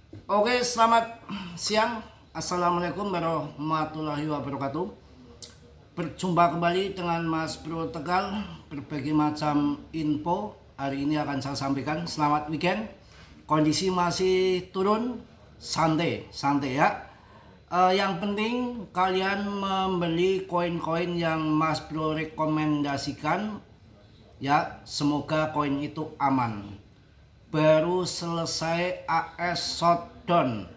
Oke, selamat siang. Assalamualaikum warahmatullahi wabarakatuh. Berjumpa kembali dengan Mas Bro Tegal. Berbagai macam info hari ini akan saya sampaikan. Selamat weekend. Kondisi masih turun, santai ya. Yang penting kalian membeli koin-koin yang Mas Bro rekomendasikan. Ya, semoga koin itu aman. Baru selesai AS shutdown,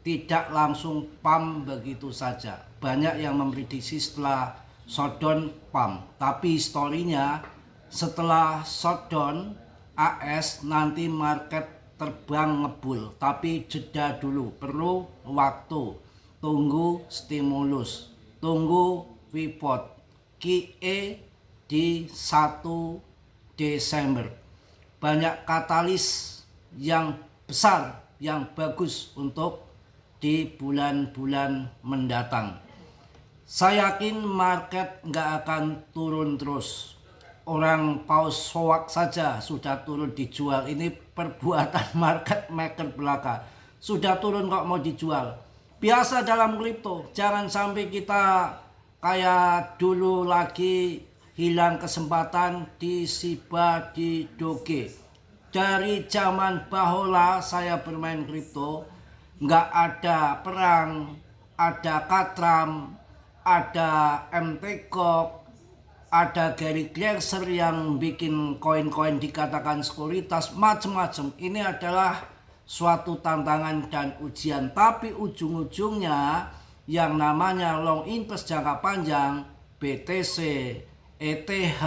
tidak langsung pump begitu saja. Banyak yang memprediksi setelah shutdown pump, tapi historinya setelah shutdown AS nanti market terbang ngebul, tapi jeda dulu, perlu waktu, tunggu stimulus, tunggu report QE di 1 Desember. Banyak katalis yang besar, yang bagus untuk di bulan-bulan mendatang. Saya yakin market nggak akan turun terus. Orang paus soak saja sudah turun dijual. Ini perbuatan market maker belaka. Sudah turun kok mau dijual. Biasa dalam kripto, jangan sampai kita kayak dulu lagi hilang kesempatan di Shiba, di Doge. Dari zaman bahola saya bermain kripto, nggak ada perang, ada Katram, ada MTGOK, ada Gary Gensler yang bikin koin-koin dikatakan sekuritas, macam-macam. Ini adalah suatu tantangan dan ujian, tapi ujung-ujungnya yang namanya long invest jangka panjang, BTC, ETH,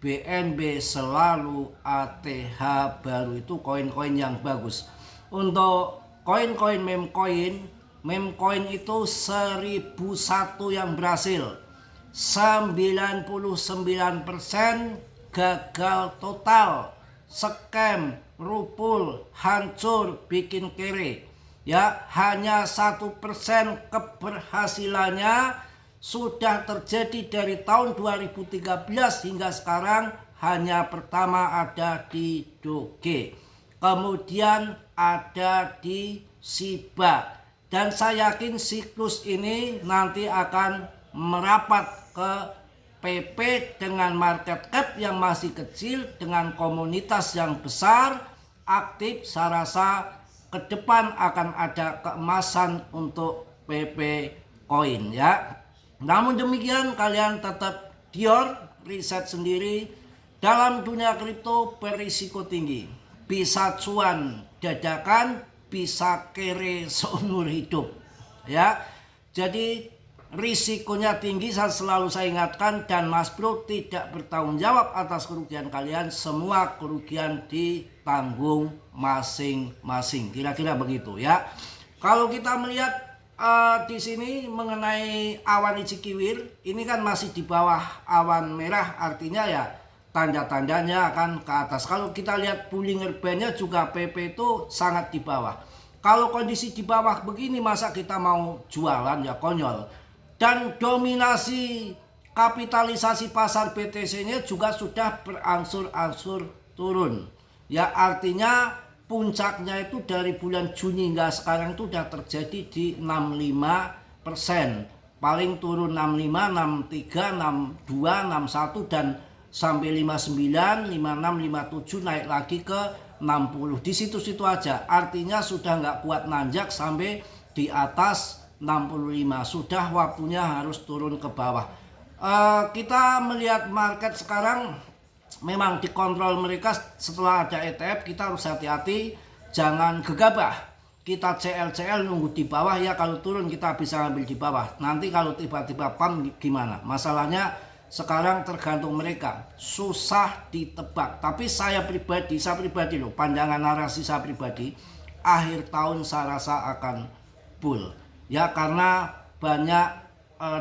BNB selalu ATH baru itu koin-koin yang bagus. Untuk koin-koin meme coin itu 1001 yang berhasil. 99% gagal total, scam, rupul, hancur, bikin kere. Ya, hanya 1% keberhasilannya sudah terjadi dari tahun 2013 hingga sekarang. Hanya pertama ada di Doge, kemudian ada di Shiba, dan saya yakin siklus ini nanti akan merapat ke PP dengan market cap yang masih kecil, dengan komunitas yang besar, aktif. Saya rasa ke depan akan ada keemasan untuk PP Coin ya. Namun demikian kalian tetap dior, riset sendiri. Dalam dunia kripto berisiko tinggi. Bisa cuan dadakan, bisa kere seumur hidup. Ya. Jadi risikonya tinggi, selalu saya ingatkan, dan Mas Bro tidak bertanggung jawab atas kerugian kalian. Semua kerugian ditanggung masing-masing. Kira-kira begitu ya. Kalau kita melihat di sini mengenai awan Cikiwir, ini kan masih di bawah awan merah, artinya ya tanda-tandanya akan ke atas. Kalau kita lihat Bollinger Band-nya juga PP itu sangat di bawah. Kalau kondisi di bawah begini masa kita mau jualan, ya konyol. Dan dominasi kapitalisasi pasar BTC-nya juga sudah berangsur-angsur turun. Ya, artinya puncaknya itu dari bulan Juni hingga sekarang itu sudah terjadi di 65%. Paling turun 65, 63, 62, 61 dan sampai 59, 56, 57, naik lagi ke 60. Di situ-situ aja. Artinya sudah nggak kuat nanjak sampai di atas 65. Sudah waktunya harus turun ke bawah. Kita melihat market sekarang memang dikontrol mereka. Setelah ada ETF kita harus hati-hati, jangan gegabah. Kita CL nunggu di bawah, ya kalau turun kita bisa ambil di bawah. Nanti kalau tiba-tiba pump gimana? Masalahnya sekarang tergantung mereka, susah ditebak. Tapi saya pribadi loh, pandangan narasi saya pribadi, akhir tahun saya rasa akan bull. Ya, karena banyak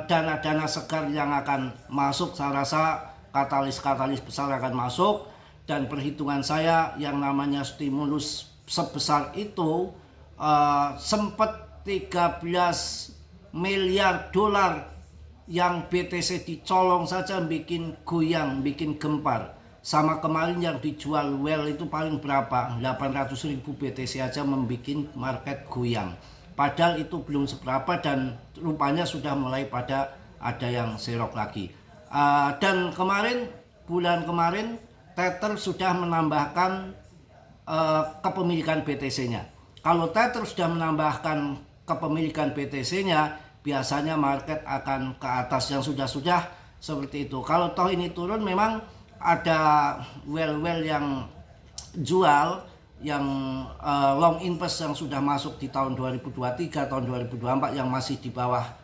dana-dana segar yang akan masuk. Saya rasa katalis besar akan masuk, dan perhitungan saya yang namanya stimulus sebesar itu sempat 13 miliar dolar yang BTC dicolong saja bikin goyang, bikin gempar. sama kemarin yang dijual well itu paling berapa, 800.000 BTC aja membuat market goyang. Padahal itu belum seberapa dan rupanya sudah mulai pada ada yang serok lagi. Dan bulan kemarin Tether sudah menambahkan kepemilikan BTC-nya. Kalau Tether sudah menambahkan kepemilikan BTC-nya, biasanya market akan ke atas yang sudah seperti itu. Kalau toh ini turun, memang ada well yang jual, yang long invest yang sudah masuk di tahun 2023, tahun 2024 yang masih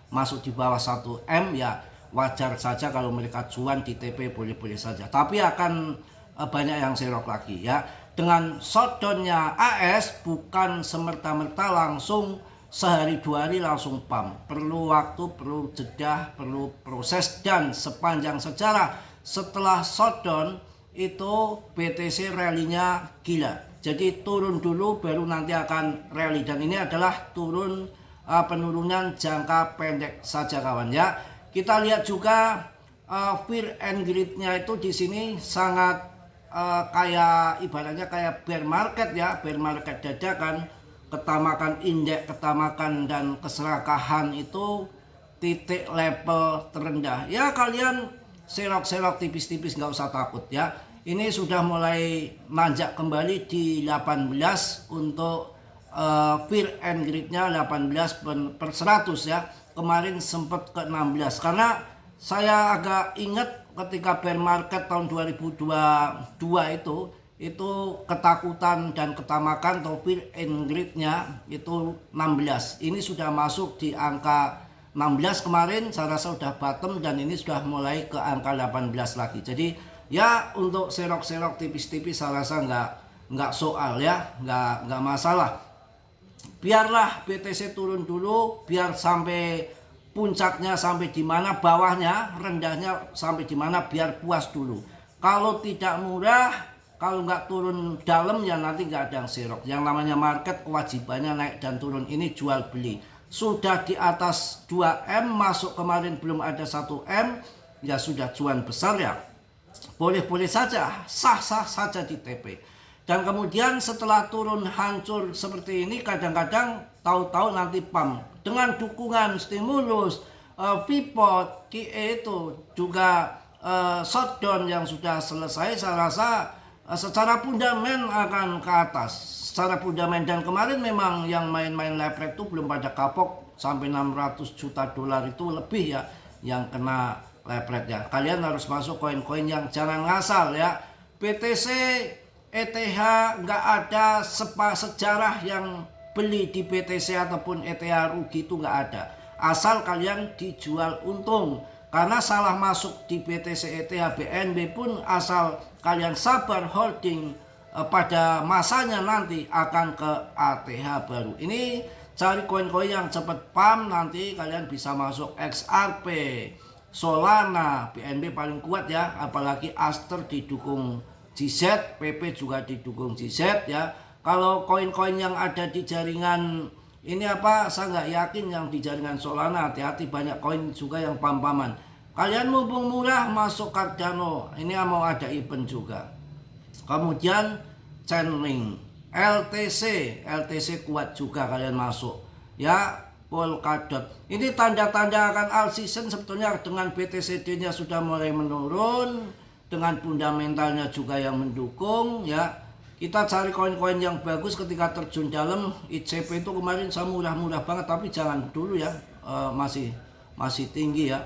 masuk di bawah 1 M, ya wajar saja kalau mereka cuan di TP, boleh-boleh saja. Tapi akan banyak yang serok lagi ya. Dengan shutdown-nya AS bukan semerta-merta langsung sehari 2 hari langsung pump. Perlu waktu, perlu jeda, perlu proses, dan sepanjang sejarah setelah shutdown itu BTC rally-nya gila. Jadi turun dulu baru nanti akan rally, dan ini adalah penurunan jangka pendek saja kawan ya. Kita lihat juga fear and greed-nya itu di sini sangat kayak ibaratnya kayak bear market ya, bear market dadakan, ketamakan indeks, ketamakan dan keserakahan itu titik level terendah. Ya kalian serok-serok tipis-tipis, nggak usah takut ya. Ini sudah mulai nanjak kembali di 18 untuk fear and greed-nya 18/100 ya. Kemarin sempat ke 16 karena saya agak ingat ketika bear market tahun 2022 itu ketakutan dan ketamakan atau fear and greed-nya itu 16. Ini sudah masuk di angka 16 kemarin, saya rasa sudah bottom dan ini sudah mulai ke angka 18 lagi. Jadi ya untuk serok-serok tipis-tipis saya rasa nggak soal ya, nggak masalah. Biarlah BTC turun dulu, biar sampai puncaknya sampai di mana, bawahnya, rendahnya sampai di mana, biar puas dulu. Kalau tidak murah, kalau nggak turun dalam ya nanti nggak ada yang serok. Yang namanya market kewajibannya naik dan turun, ini jual beli. Sudah di atas 2 M, masuk kemarin belum ada 1 M, ya sudah cuan besar ya. Boleh-boleh saja, sah-sah saja di TP. Dan kemudian setelah turun hancur seperti ini, kadang-kadang tahu-tahu nanti pump dengan dukungan stimulus, VPOT, QE itu juga shutdown yang sudah selesai. Saya rasa secara fundament akan ke atas, secara fundament. Dan kemarin memang yang main-main leverage itu belum pada kapok, sampai 600 juta dolar itu lebih ya yang kena leverage ya. Kalian harus masuk koin-koin yang jangan ngasal ya. BTC, ETH nggak ada sejarah yang beli di BTC ataupun ETH rugi, itu nggak ada. Asal kalian dijual untung. Karena salah masuk di BTC, ETH, BNB pun asal kalian sabar holding, pada masanya nanti akan ke ATH baru. Ini cari koin-koin yang cepat pump, nanti kalian bisa masuk XRP, Solana, BNB paling kuat ya, apalagi Aster didukung GZ, PP juga didukung GZ ya. Kalau koin-koin yang ada di jaringan ini saya nggak yakin yang di jaringan Solana, hati-hati, banyak koin juga yang pam-paman. Kalian mumpung murah masuk Cardano, ini mau ada event juga. Kemudian Chainlink, LTC kuat juga kalian masuk ya. Polkadot, ini tanda-tanda akan all season sebetulnya. Dengan BTCD-nya sudah mulai menurun, dengan fundamentalnya juga yang mendukung ya. Kita cari koin-koin yang bagus ketika terjun dalam. ICP itu kemarin saya murah-murah banget, tapi jangan dulu ya, masih tinggi ya.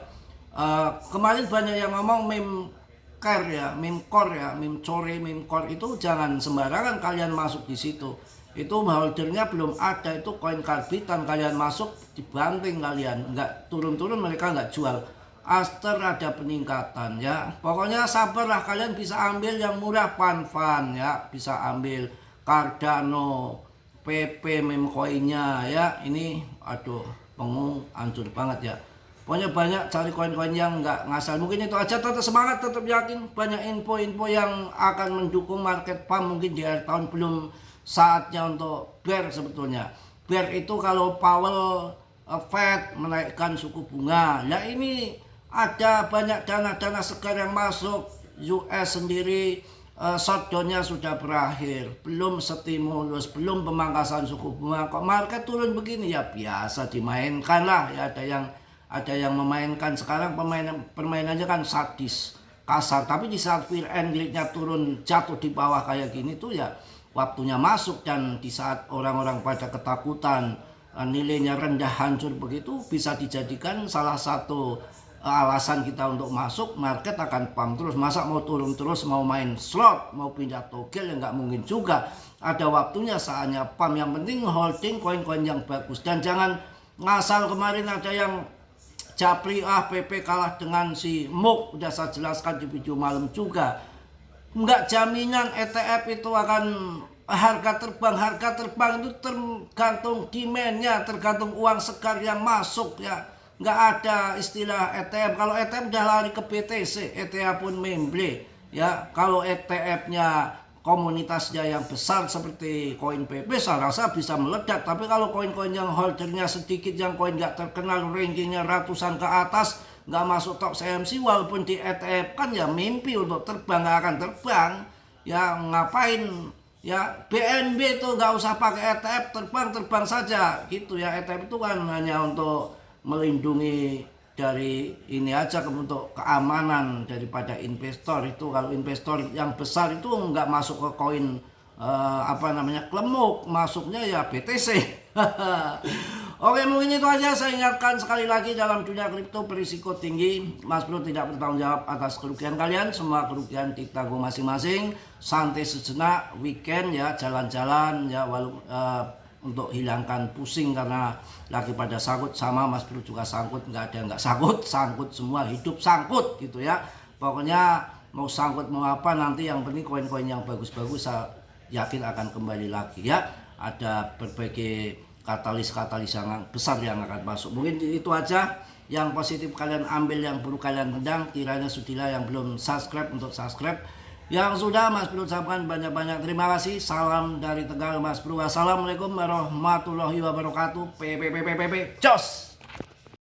Kemarin banyak yang ngomong meme core ya, meme core itu jangan sembarangan kalian masuk di situ. Itu holdernya belum ada, itu koin karbitan, kalian masuk dibanting, kalian nggak turun-turun, mereka nggak jual. Aster ada peningkatan ya, pokoknya sabarlah, kalian bisa ambil yang murah, Panfan ya, bisa ambil Cardano, PP meme koinnya ya. Ini aduh pengung hancur banget ya. Pokoknya banyak cari koin-koin yang nggak ngasal. Mungkin itu aja, tetap semangat, tetap yakin, banyak info-info yang akan mendukung market pump. Mungkin di akhir tahun belum saatnya untuk bear sebetulnya. Bear itu kalau Powell, Fed menaikkan suku bunga. Nah ini ada banyak dana-dana segar yang masuk, US sendiri shutdown-nya sudah berakhir, belum stimulus, belum pemangkasan suku bunga, kok market turun begini? Ya biasa dimainkan lah ya, ada yang memainkan. Sekarang permainannya kan sadis, kasar, tapi di saat fear and greed-nya turun jatuh di bawah kayak gini tuh ya waktunya masuk. Dan di saat orang-orang pada ketakutan, nilainya rendah, hancur begitu, bisa dijadikan salah satu alasan kita untuk masuk. Market akan pump terus. Masa mau turun terus, mau main slot, mau pindah togel, ya nggak mungkin juga. Ada waktunya, saatnya pump. Yang penting holding koin-koin yang bagus. Dan jangan ngasal. Kemarin ada yang japri, PP kalah dengan si MOOC. Udah saya jelaskan di video malam juga. Nggak jaminan ETF itu akan harga terbang. Harga terbang itu tergantung demand-nya, tergantung uang segar yang masuk ya. Nggak ada istilah ETF. Kalau ETF udah lari ke BTC, ETF pun memble ya. Kalau ETF-nya komunitasnya yang besar seperti koin PP, saya rasa bisa meledak. Tapi kalau koin-koin yang holdernya sedikit, yang koin nggak terkenal, rankingnya ratusan ke atas, nggak masuk top CMC, walaupun di ETF kan ya mimpi untuk terbang, nggak akan terbang ya. Ngapain ya? BNB itu nggak usah pakai ETF, terbang saja gitu ya. ETF itu kan hanya untuk melindungi dari ini aja, untuk keamanan daripada investor. Itu kalau investor yang besar itu nggak masuk ke koin klemuk, masuknya ya BTC. Oke, mungkin itu aja. Saya ingatkan sekali lagi, dalam dunia kripto berisiko tinggi. Mas Bro tidak bertanggung jawab atas kerugian kalian. Semua kerugian ditanggung masing-masing. Santai sejenak, weekend ya, jalan-jalan ya, untuk hilangkan pusing karena lagi pada sangkut. Sama Mas Bro juga sangkut, nggak ada nggak sangkut semua, hidup sangkut gitu ya. Pokoknya mau sangkut mau apa, nanti yang penting koin-koin yang bagus-bagus saya yakin akan kembali lagi ya. Ada berbagai katalis yang besar yang akan masuk. Mungkin itu aja. Yang positif kalian ambil, yang buruk kalian tendang. Kiranya sudilah yang belum subscribe untuk subscribe. Yang sudah, Mas Bro ucapkan banyak-banyak terima kasih. Salam dari Tegal, Mas Bro. Wassalamualaikum warahmatullahi wabarakatuh. Jos.